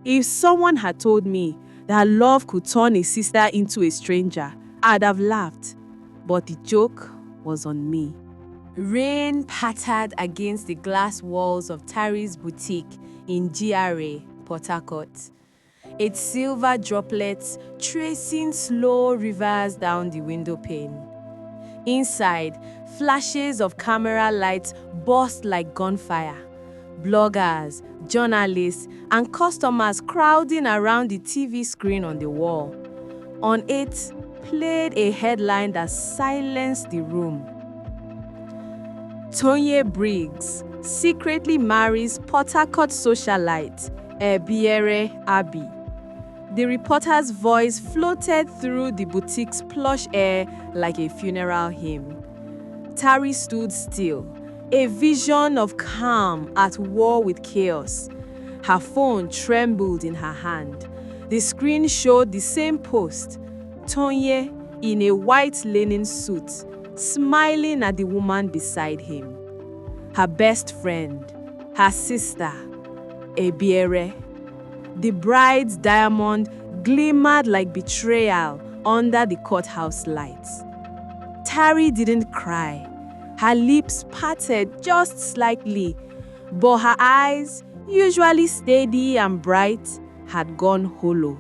If someone had told me that love could turn a sister into a stranger, I'd have laughed. But the joke was on me. Rain pattered against the glass walls of Tari's boutique in GRA, Port Harcourt. Its silver droplets tracing slow rivers down the window pane. Inside, flashes of camera lights burst like gunfire. Bloggers, journalists, and customers crowding around the TV screen on the wall. On it, played a headline that silenced the room. Tonye Briggs secretly marries Port Harcourt socialite Ebiere Abi. The reporter's voice floated through the boutique's plush air like a funeral hymn. Tari stood still, a vision of calm at war with chaos. Her phone trembled in her hand. The screen showed the same post, Tonye in a white linen suit, smiling at the woman beside him. Her best friend, her sister, Ebiere. The bride's diamond glimmered like betrayal under the courthouse lights. Tari didn't cry. Her lips parted just slightly, but her eyes, usually steady and bright, had gone hollow.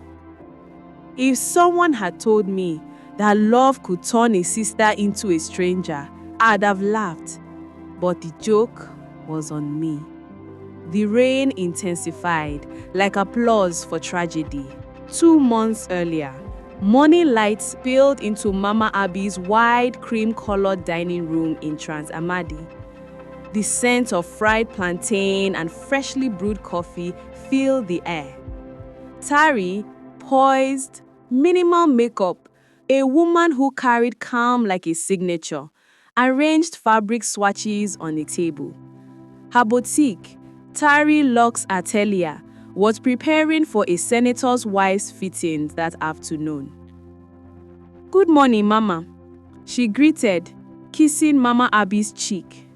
If someone had told me that love could turn a sister into a stranger, I'd have laughed. But the joke was on me. The rain intensified like applause for tragedy. 2 months earlier, morning light spilled into Mama Abi's wide cream-colored dining room in Trans Amadi. The scent of fried plantain and freshly brewed coffee filled the air. Tari, poised, minimal makeup, a woman who carried calm like a signature, arranged fabric swatches on the table. Her boutique, Tari Luxe Atelier, was preparing for a senator's wife's fitting that afternoon. "Good morning, Mama," she greeted, kissing Mama Abi's cheek.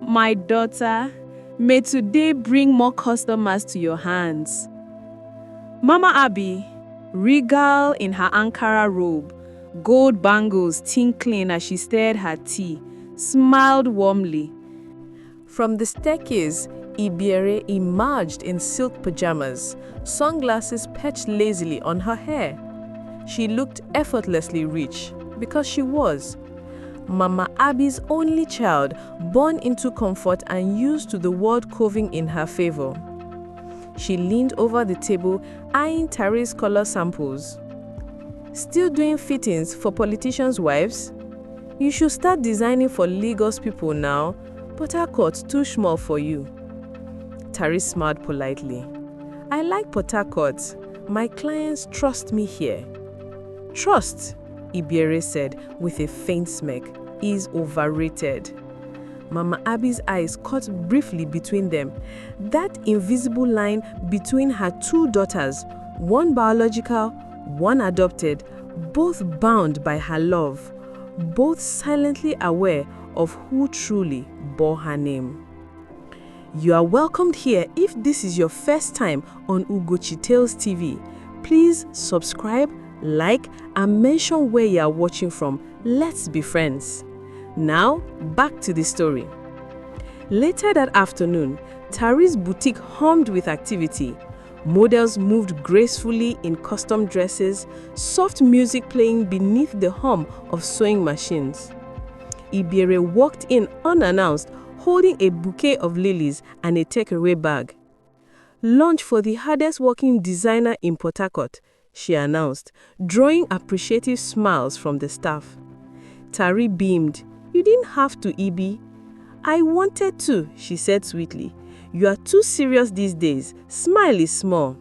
"My daughter, may today bring more customers to your hands." Mama Abi, regal in her Ankara robe, gold bangles tinkling as she stirred her tea, smiled warmly. From the staircase, Ebiere emerged in silk pajamas, sunglasses perched lazily on her hair. She looked effortlessly rich, because she was. Mama Abi's only child, born into comfort and used to the world coving in her favor. She leaned over the table, eyeing Tari's color samples. "Still doing fittings for politicians' wives? You should start designing for Lagos people now. Port Harcourt too small for you." Tari smiled politely. "I like Port Harcourt. My clients trust me here." "Trust," Ebiere said with a faint smirk, "is overrated." Mama Abi's eyes caught briefly between them. That invisible line between her 2 daughters, one biological, one adopted, both bound by her love, both silently aware of who truly bore her name. You are welcomed here. If this is your first time on Ugochi Tales TV, please subscribe, like, and mention where you are watching from. Let's be friends. Now, back to the story. Later that afternoon, Tari's boutique hummed with activity. Models moved gracefully in custom dresses, soft music playing beneath the hum of sewing machines. Ebiere walked in unannounced, holding a bouquet of lilies and a takeaway bag. "Lunch for the hardest working designer in Port Harcourt," she announced, drawing appreciative smiles from the staff. Tari beamed. "You didn't have to, Ibi." "I wanted to," she said sweetly. "You are too serious these days. Smile is small."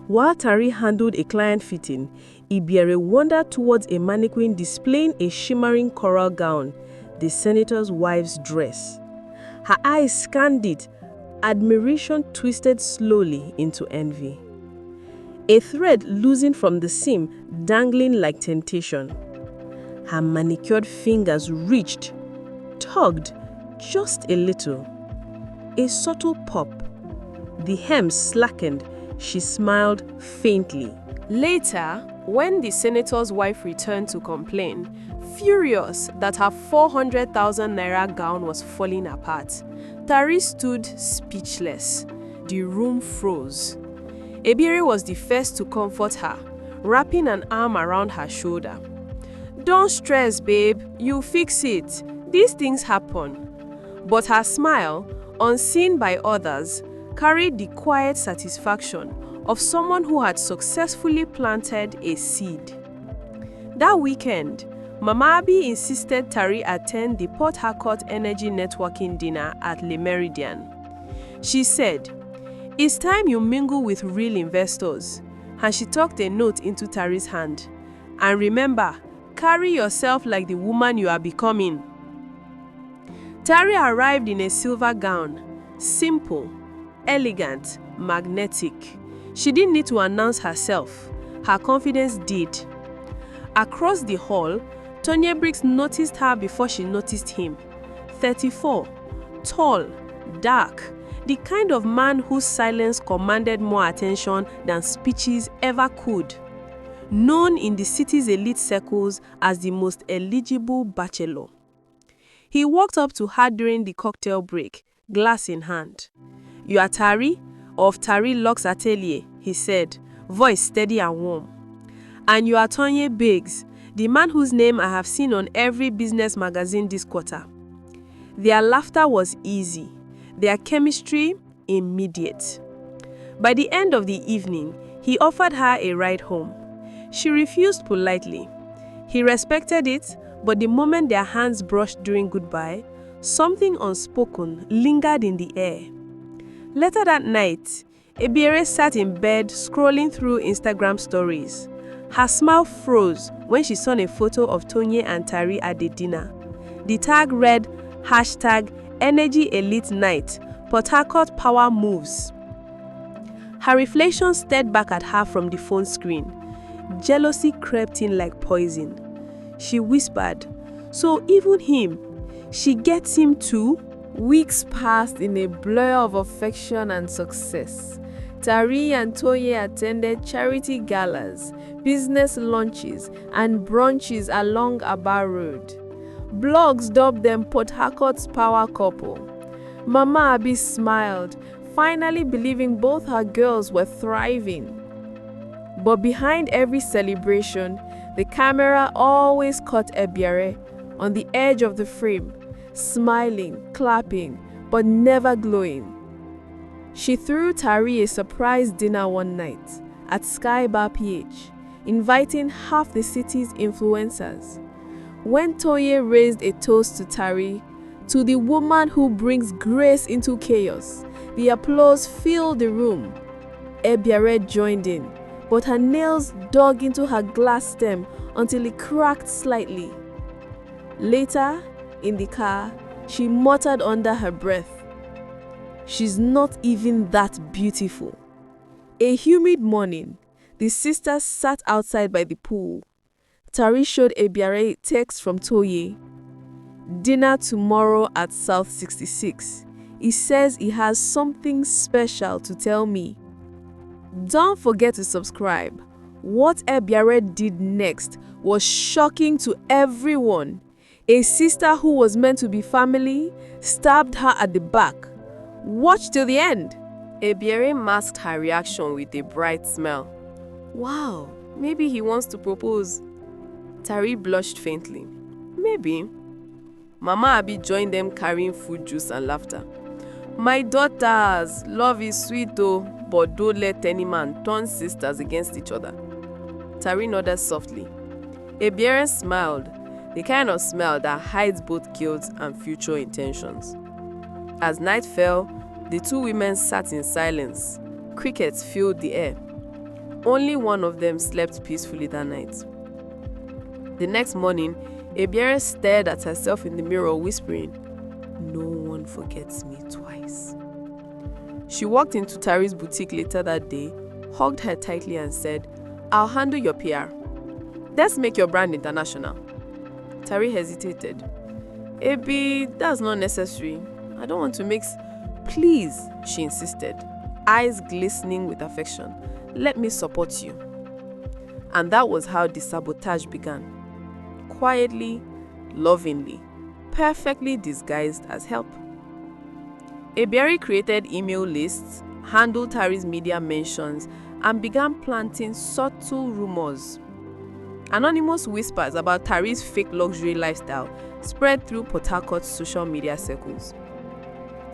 While Tari handled a client fitting, Ebiere wandered towards a mannequin displaying a shimmering coral gown, the senator's wife's dress. Her eyes scanned it. Admiration twisted slowly into envy. A thread loosened from the seam, dangling like temptation. Her manicured fingers reached, tugged, just a little. A subtle pop. The hem slackened, She smiled faintly. Later, when the senator's wife returned to complain, furious that her 400,000 naira gown was falling apart, Tari stood speechless. The room froze. Ebiere was the first to comfort her, wrapping an arm around her shoulder. "Don't stress, babe. You'll fix it. These things happen." But her smile, unseen by others, carried the quiet satisfaction of someone who had successfully planted a seed. That weekend, Mama Abi insisted Tari attend the Port Harcourt Energy Networking dinner at Le Méridien. She said, "It's time you mingle with real investors," and she tucked a note into Tari's hand. "And remember, carry yourself like the woman you are becoming." Tari arrived in a silver gown, simple, elegant, magnetic. She didn't need to announce herself. Her confidence did. Across the hall, Tonya Briggs noticed her before she noticed him. 34, tall, dark, the kind of man whose silence commanded more attention than speeches ever could. Known in the city's elite circles as the most eligible bachelor. He walked up to her during the cocktail break, glass in hand. "You are Tari, of Tari Lux Atelier," he said, voice steady and warm. "And you are Tonya Briggs, the man whose name I have seen on every business magazine this quarter." Their laughter was easy, their chemistry immediate. By the end of the evening, he offered her a ride home. She refused politely. He respected it, but the moment their hands brushed during goodbye, something unspoken lingered in the air. Later that night, Ebiere sat in bed scrolling through Instagram stories. Her smile froze when she saw a photo of Tonya and Tari at the dinner. The tag read, #Energy Elite Night, Port Harcourt Power Moves. Her reflection stared back at her from the phone screen. Jealousy crept in like poison. She whispered, "So even him, she gets him too?" Weeks passed in a blur of affection and success. Tari and Toye attended charity galas, business lunches, and brunches along Aba Road. Blogs dubbed them Port Harcourt's power couple. Mama Abi smiled, finally believing both her girls were thriving. But behind every celebration, the camera always caught Ebiere on the edge of the frame, smiling, clapping, but never glowing. She threw Tari a surprise dinner one night at Sky Bar PH, inviting half the city's influencers. When Toye raised a toast to Tari, "To the woman who brings grace into chaos," the applause filled the room. Ebiere joined in, but her nails dug into her glass stem until it cracked slightly. Later, in the car, she muttered under her breath, "She's not even that beautiful." A humid morning, the sisters sat outside by the pool. Tari showed Ebiere a text from Toye. "Dinner tomorrow at South 66. He says he has something special to tell me." Don't forget to subscribe. What Ebiere did next was shocking to everyone. A sister who was meant to be family stabbed her at the back. Watch till the end. Ebiere masked her reaction with a bright smile. "Wow, maybe he wants to propose." Tari blushed faintly. "Maybe." Mama Abi joined them carrying food, juice and laughter. "My daughters, love is sweet though, but don't let any man turn sisters against each other." Tari nodded softly. Ebiere smiled, the kind of smile that hides both guilt and future intentions. As night fell, the two women sat in silence. Crickets filled the air. Only one of them slept peacefully that night. The next morning, Ebiere stared at herself in the mirror, whispering, "No one forgets me twice." She walked into Tari's boutique later that day, hugged her tightly and said, "I'll handle your PR. Let's make your brand international." Tari hesitated. "Ebi, that's not necessary. I don't want to mix." "Please," she insisted. eyes glistening with affection. "Let me support you." And that was how the sabotage began. Quietly, lovingly, perfectly disguised as help. Ebiere created email lists, handled Tari's media mentions, and began planting subtle rumors. Anonymous whispers about Tari's fake luxury lifestyle spread through Port Harcourt's social media circles.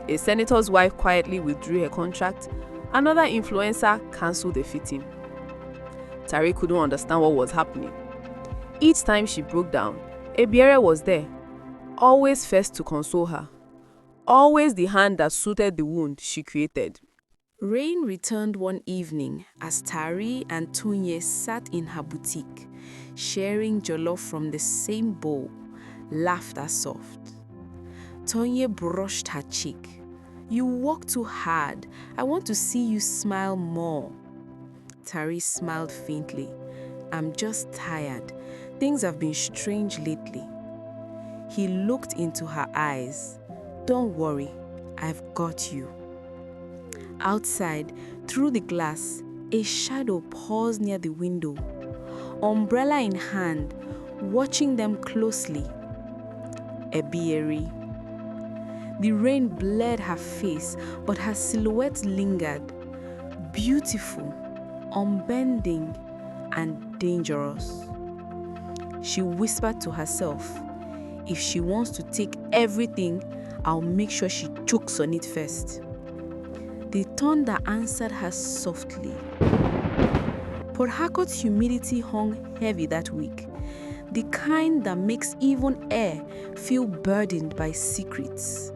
A senator's wife quietly withdrew her contract. Another influencer cancelled a fitting. Tari couldn't understand what was happening. Each time she broke down, Ebiere was there, always first to console her, always the hand that suited the wound she created. Rain returned one evening as Tari and Tonye sat in her boutique, sharing jollof from the same bowl, laughter soft. Tonye brushed her cheek. "You work too hard. I want to see you smile more." Tari smiled faintly. "I'm just tired. Things have been strange lately." He looked into her eyes. "Don't worry, I've got you." Outside, through the glass, a shadow paused near the window, umbrella in hand, watching them closely. Ebiere. The rain blurred her face, but her silhouette lingered. Beautiful, unbending, and dangerous. She whispered to herself, "If she wants to take everything, I'll make sure she chokes on it first." The thunder answered her softly. Port Harcourt's humidity hung heavy that week, the kind that makes even air feel burdened by secrets.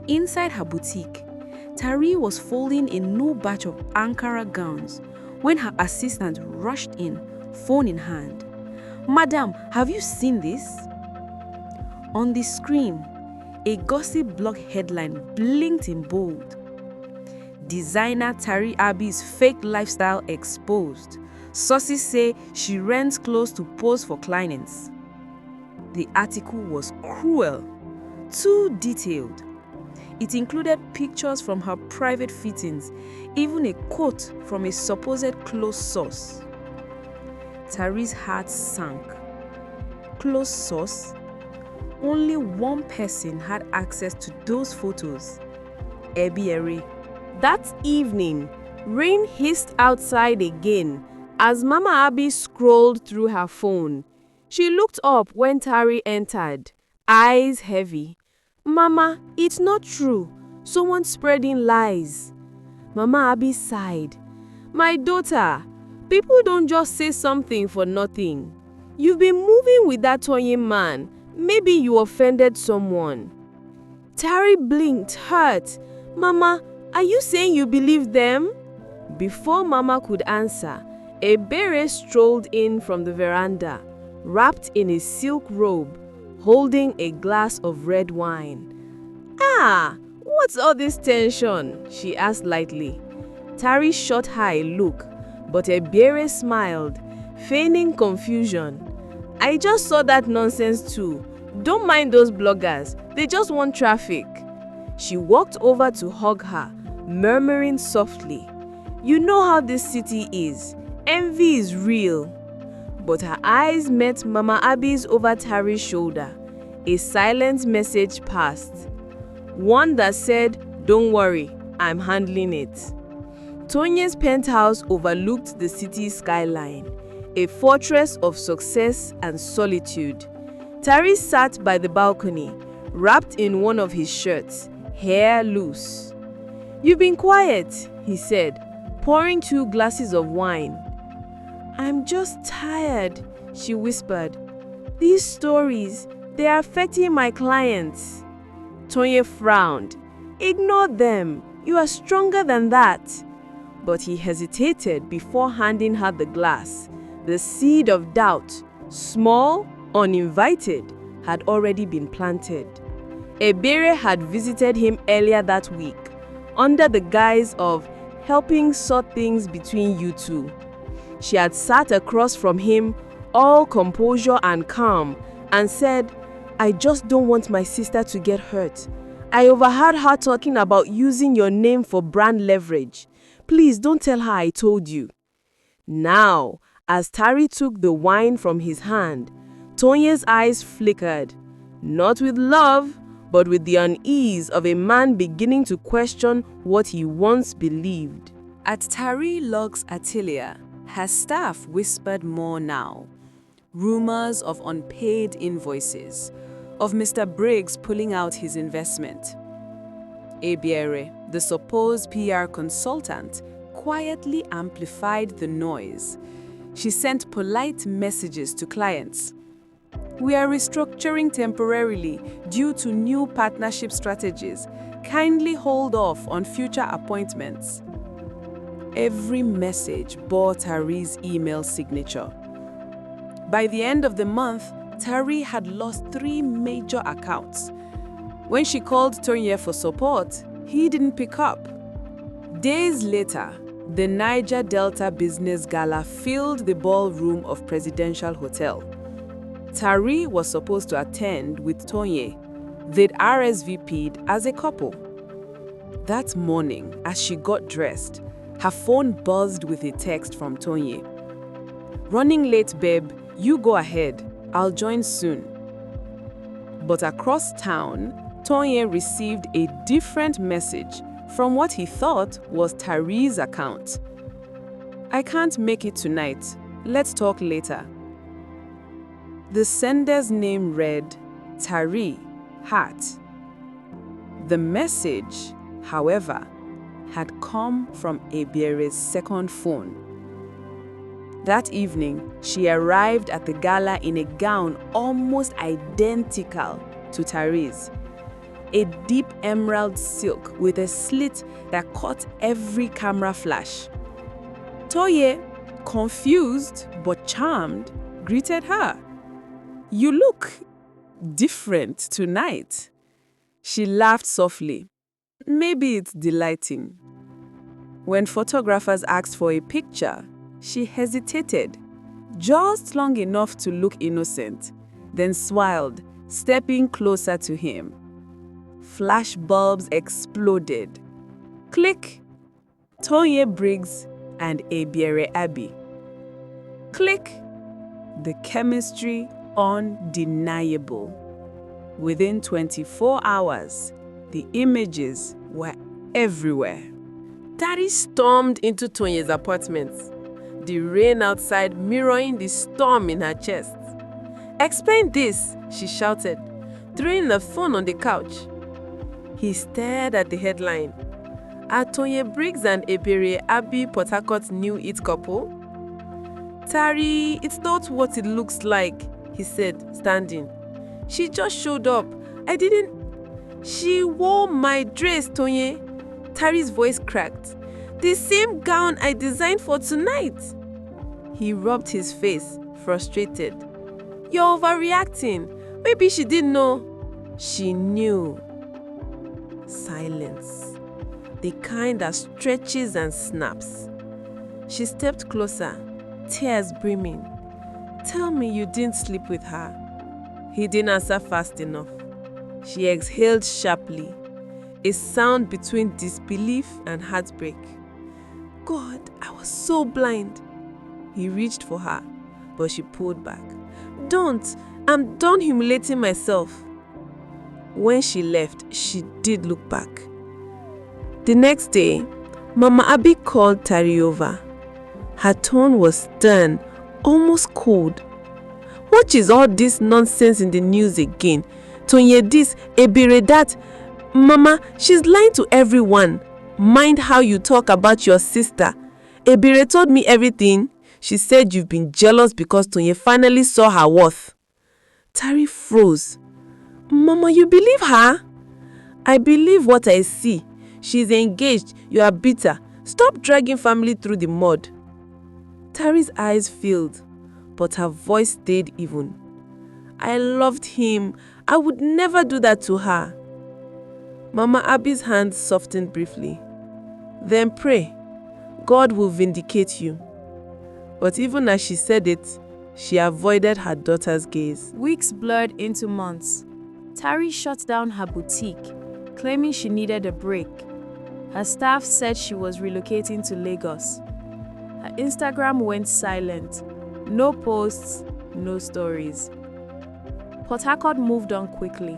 Inside her boutique, Tari was folding a new batch of Ankara gowns when her assistant rushed in, phone in hand. "Madam, have you seen this?" On the screen, a gossip blog headline blinked in bold. "Designer Tari Abi's fake lifestyle exposed. Sources say she rents clothes to pose for clients." The article was cruel, too detailed. It included pictures from her private fittings, even a quote from a supposed close source. Tari's heart sank. Close source? Only one person had access to those photos: Ebiere. That evening, rain hissed outside again as Mama Abi scrolled through her phone. She looked up when Tari entered, eyes heavy. "Mama, it's not true. Someone's spreading lies." Mama Abi sighed. "My daughter, people don't just say something for nothing. You've been moving with that Tonye man. Maybe you offended someone." Tari blinked, hurt. "Mama, are you saying you believe them?" Before Mama could answer, Ebiere strolled in from the veranda, wrapped in a silk robe, holding a glass of red wine. "Ah, what's all this tension?" she asked lightly. Tari shot her a look, but Ebiere smiled, feigning confusion. "I just saw that nonsense too. Don't mind those bloggers, they just want traffic." She walked over to hug her, murmuring softly, "You know how this city is. Envy is real." But her eyes met Mama Abi's over Tari's shoulder. A silent message passed. One that said, "Don't worry, I'm handling it." Tonye's penthouse overlooked the city's skyline, a fortress of success and solitude. Tari sat by the balcony, wrapped in one of his shirts, hair loose. "You've been quiet," he said, pouring 2 glasses of wine. "I'm just tired," she whispered. "These stories, they're affecting my clients." Tonye frowned. "Ignore them. You are stronger than that." But he hesitated before handing her the glass. The seed of doubt, small, uninvited, had already been planted. Ebiere had visited him earlier that week, under the guise of helping sort things between you two. She had sat across from him, all composure and calm, and said, "I just don't want my sister to get hurt. I overheard her talking about using your name for brand leverage. Please don't tell her I told you. Now, as Tari took the wine from his hand, Tonye's eyes flickered, not with love, but with the unease of a man beginning to question what he once believed. At Tari Log's atelier, her staff whispered more now. Rumors of unpaid invoices, of Mr. Briggs pulling out his investment. Ebiere, the supposed PR consultant, quietly amplified the noise. She sent polite messages to clients. We are restructuring temporarily due to new partnership strategies. Kindly hold off on future appointments. Every message bore Tari's email signature. By the end of the month, Tari had lost 3 major accounts. When she called Tonye for support, he didn't pick up. Days later, the Niger Delta Business Gala filled the ballroom of Presidential Hotel. Tari was supposed to attend with Tonye. They'd RSVP'd as a couple. That morning, as she got dressed, her phone buzzed with a text from Tonye. Running late, babe. You go ahead. I'll join soon. But across town, Tonye received a different message from what he thought was Tari's account. I can't make it tonight. Let's talk later. The sender's name read Tari, Heart. The message, however, had come from Ebiere's second phone. That evening, she arrived at the gala in a gown almost identical to Tari's. A deep emerald silk with a slit that caught every camera flash. Tonye, confused but charmed, greeted her. You look different tonight. She laughed softly. Maybe it's delighting. When photographers asked for a picture, she hesitated, just long enough to look innocent, then smiled, stepping closer to him. Flash bulbs exploded. Click! Tonye Briggs and Ebiere Abbey. Click! The chemistry undeniable. Within 24 hours, the images were everywhere. Tari stormed into Tonye's apartment, the rain outside mirroring the storm in her chest. Explain this, she shouted, throwing the phone on the couch. He stared at the headline. Are Tonye Briggs and Ebiere Abbey Port Harcourt's new it couple? Tari, it's not what it looks like, he said, standing. She just showed up. I didn't... She wore my dress, Tonye. Tari's voice cracked. The same gown I designed for tonight. He rubbed his face, frustrated. You're overreacting. Maybe she didn't know. She knew. Silence. The kind that stretches and snaps. She stepped closer, tears brimming. Tell me you didn't sleep with her. He didn't answer fast enough. She exhaled sharply, a sound between disbelief and heartbreak. God, I was so blind. He reached for her, but she pulled back. Don't! I'm done humiliating myself. When she left, she did look back. The next day, Mama Abby called Tari over. Her tone was stern, almost cold. What is all this nonsense in the news again? Tonye this, Ebiere that. Mama, she's lying to everyone. Mind how you talk about your sister. Ebiere told me everything. She said you've been jealous because Tonye finally saw her worth. Tari froze. Mama, you believe her? I believe what I see. She's engaged. You are bitter. Stop dragging family through the mud. Tari's eyes filled, but her voice stayed even. I loved him. I would never do that to her. Mama Abby's hand softened briefly. Then pray. God will vindicate you. But even as she said it, she avoided her daughter's gaze. Weeks blurred into months. Tari shut down her boutique, claiming she needed a break. Her staff said she was relocating to Lagos. Her Instagram went silent. No posts, no stories. Port Harcourt moved on quickly.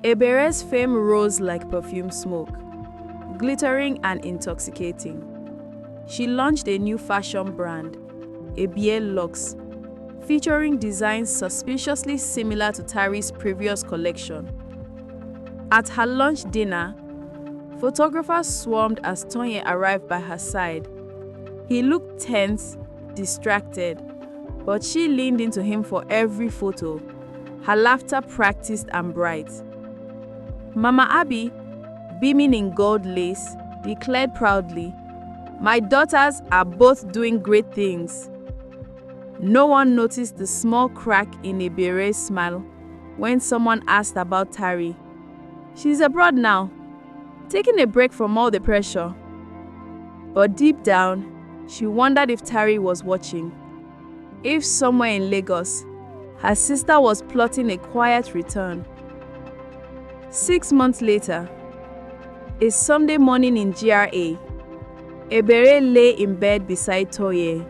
Ebere's fame rose like perfume smoke, glittering and intoxicating. She launched a new fashion brand, Ebie Luxe, featuring designs suspiciously similar to Tari's previous collection. At her lunch dinner, photographers swarmed as Tonye arrived by her side. He looked tense, distracted, but she leaned into him for every photo, her laughter practiced and bright. Mama Abby, beaming in gold lace, declared proudly, "My daughters are both doing great things." No one noticed the small crack in Ebere's smile when someone asked about Tari. She's abroad now, taking a break from all the pressure. But deep down, she wondered if Tari was watching. If somewhere in Lagos, her sister was plotting a quiet return. 6 months later, a Sunday morning in GRA, Ebere lay in bed beside Toye,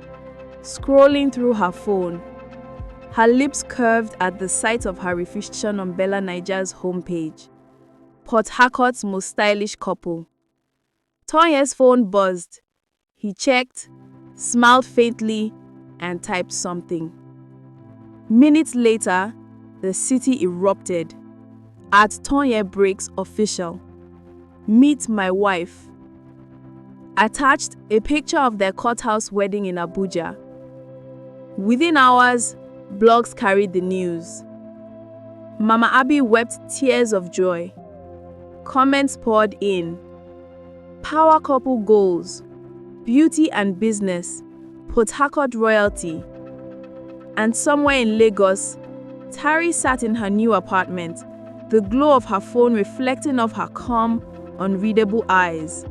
scrolling through her phone. Her lips curved at the sight of her reflection on Bella Niger's homepage. Port Harcourt's most stylish couple. Toye's phone buzzed. He checked, smiled faintly, and typed something. Minutes later, the city erupted. At Tonye Breaks Official. Meet my wife. Attached, a picture of their courthouse wedding in Abuja. Within hours, blogs carried the news. Mama Abby wept tears of joy. Comments poured in. Power couple goals, beauty and business, Port Harcourt royalty. And somewhere in Lagos, Tari sat in her new apartment, the glow of her phone reflecting off her calm, unreadable eyes.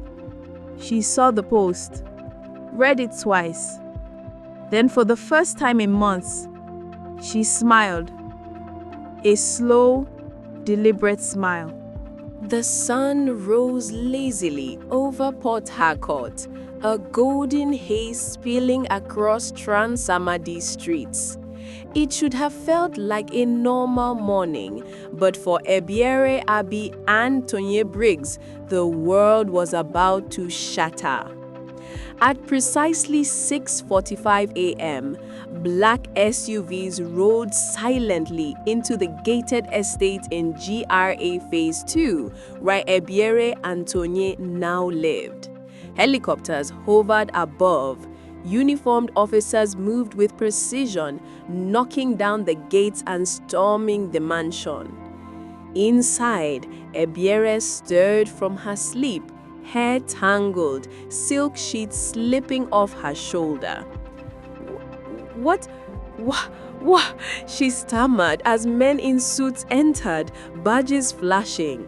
She saw the post, read it twice. Then for the first time in months, she smiled. A slow, deliberate smile. The sun rose lazily over Port Harcourt, a golden haze spilling across Trans-Amadi streets. It should have felt like a normal morning, but for Ebiere Abbey and Tonye Briggs, the world was about to shatter. At precisely 6:45 a.m., black SUVs rolled silently into the gated estate in GRA Phase 2, where Ebiere and Tonye now lived. Helicopters hovered above. Uniformed officers moved with precision, knocking down the gates and storming the mansion. Inside, Ebiere stirred from her sleep, hair tangled, silk sheets slipping off her shoulder. What? She stammered as men in suits entered, badges flashing.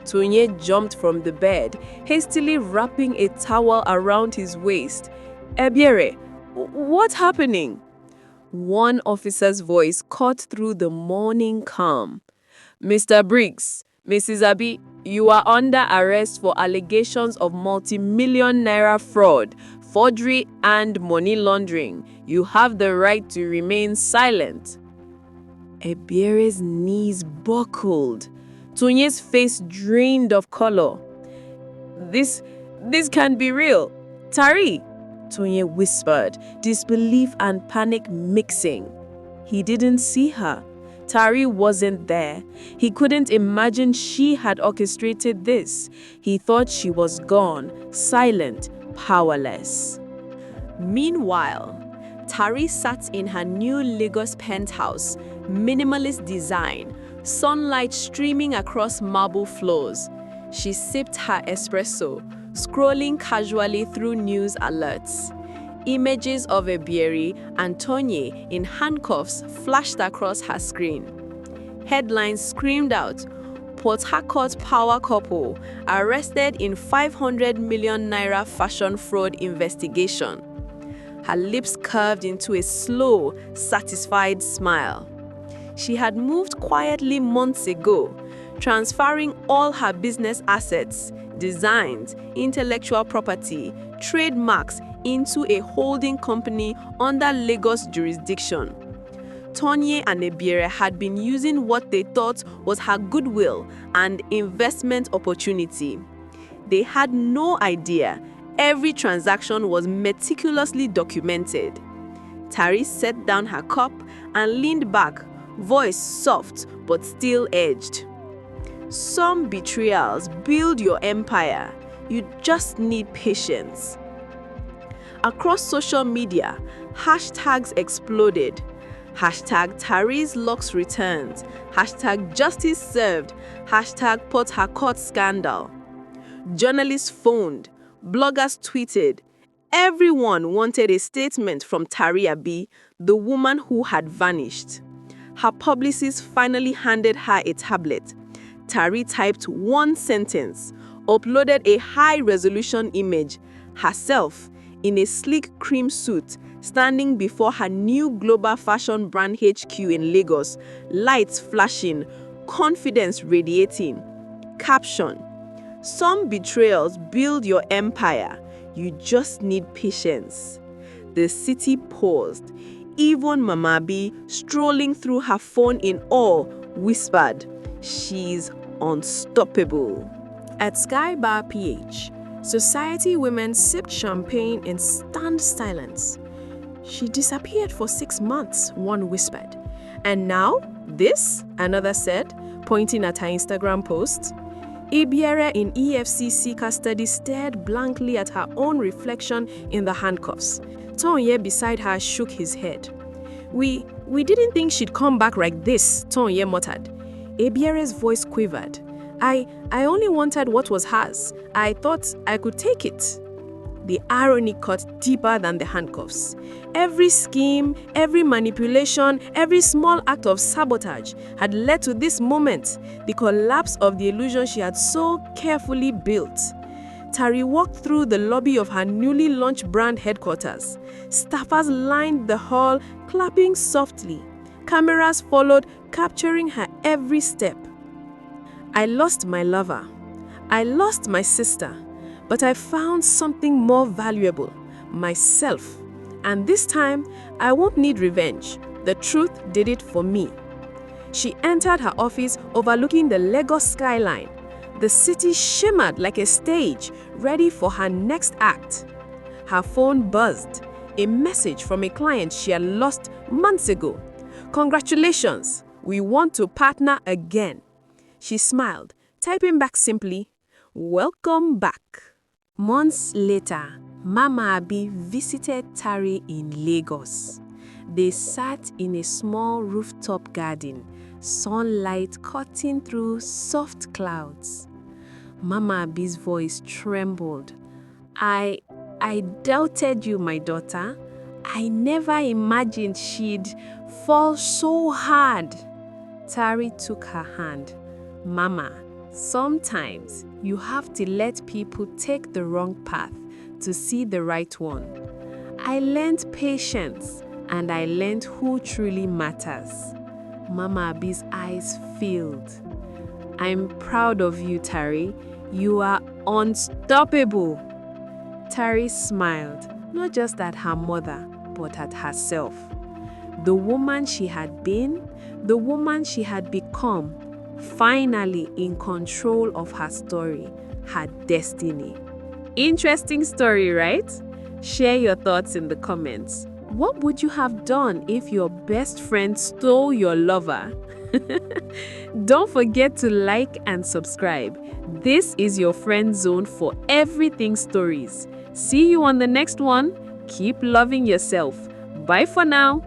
Tonye jumped from the bed, hastily wrapping a towel around his waist. Ebiere, what's happening? One officer's voice cut through the morning calm. Mr. Briggs, Mrs. Abi, you are under arrest for allegations of multi-million naira fraud, forgery, and money laundering. You have the right to remain silent. Ebiere's knees buckled. Tonye's face drained of color. This can't be real. Tari, Tonye whispered, disbelief and panic mixing. He didn't see her. Tari wasn't there. He couldn't imagine she had orchestrated this. He thought she was gone, silent, powerless. Meanwhile, Tari sat in her new Lagos penthouse, minimalist design, sunlight streaming across marble floors. She sipped her espresso, scrolling casually through news alerts. Images of Ebiere and Tonye in handcuffs flashed across her screen. Headlines screamed out, Port Harcourt power couple arrested in 500 million naira fashion fraud investigation. Her lips curved into a slow, satisfied smile. She had moved quietly months ago, transferring all her business assets, designs, intellectual property, trademarks into a holding company under Lagos jurisdiction. Tonye and Ebiere had been using what they thought was her goodwill and investment opportunity. They had no idea every transaction was meticulously documented. Tari set down her cup and leaned back, voice soft but still edged. Some betrayals build your empire. You just need patience. Across social media, hashtags exploded. Hashtag Tari's Locks returns. Hashtag Justice served. Hashtag Port Harcourt scandal. Journalists phoned. Bloggers tweeted. Everyone wanted a statement from Tari Abi, the woman who had vanished. Her publicist finally handed her a tablet. Tari typed one sentence, uploaded a high-resolution image, herself, in a sleek cream suit, standing before her new global fashion brand HQ in Lagos, lights flashing, confidence radiating. Caption: Some betrayals build your empire. You just need patience. The city paused. Even Mama B, strolling through her phone in awe, whispered, "She's unstoppable." At Sky Bar PH, society women sipped champagne in stunned silence. "She disappeared for 6 months," one whispered. "And now, this," another said, pointing at her Instagram post. Ebiere in EFCC custody stared blankly at her own reflection in the handcuffs. Tonye beside her shook his head. We didn't think she'd come back like this," Tonye muttered. Ebiere's voice quivered. I only wanted what was hers. I thought I could take it." The irony cut deeper than the handcuffs. Every scheme, every manipulation, every small act of sabotage had led to this moment, the collapse of the illusion she had so carefully built. Tari walked through the lobby of her newly launched brand headquarters. Staffers lined the hall, clapping softly. Cameras followed, capturing her every step. "I lost my lover. I lost my sister. But I found something more valuable, myself. And this time, I won't need revenge. The truth did it for me." She entered her office overlooking the Lagos skyline. The city shimmered like a stage, ready for her next act. Her phone buzzed, a message from a client she had lost months ago. "Congratulations, we want to partner again." She smiled, typing back simply, "Welcome back." Months later, Mama Abi visited Tari in Lagos. They sat in a small rooftop garden, sunlight cutting through soft clouds. Mama Abi's voice trembled. I doubted you, my daughter. I never imagined she'd fall so hard." Tari took her hand. "Mama, sometimes you have to let people take the wrong path to see the right one. I learned patience and I learned who truly matters." Mama Abi's eyes filled. "I'm proud of you, Tari. You are unstoppable." Tari smiled, not just at her mother, but at herself. The woman she had been, the woman she had become, finally in control of her story, her destiny. Interesting story, right? Share your thoughts in the comments. What would you have done if your best friend stole your lover? Don't forget to like and subscribe. This is your friend zone for everything stories. See you on the next one. Keep loving yourself. Bye for now.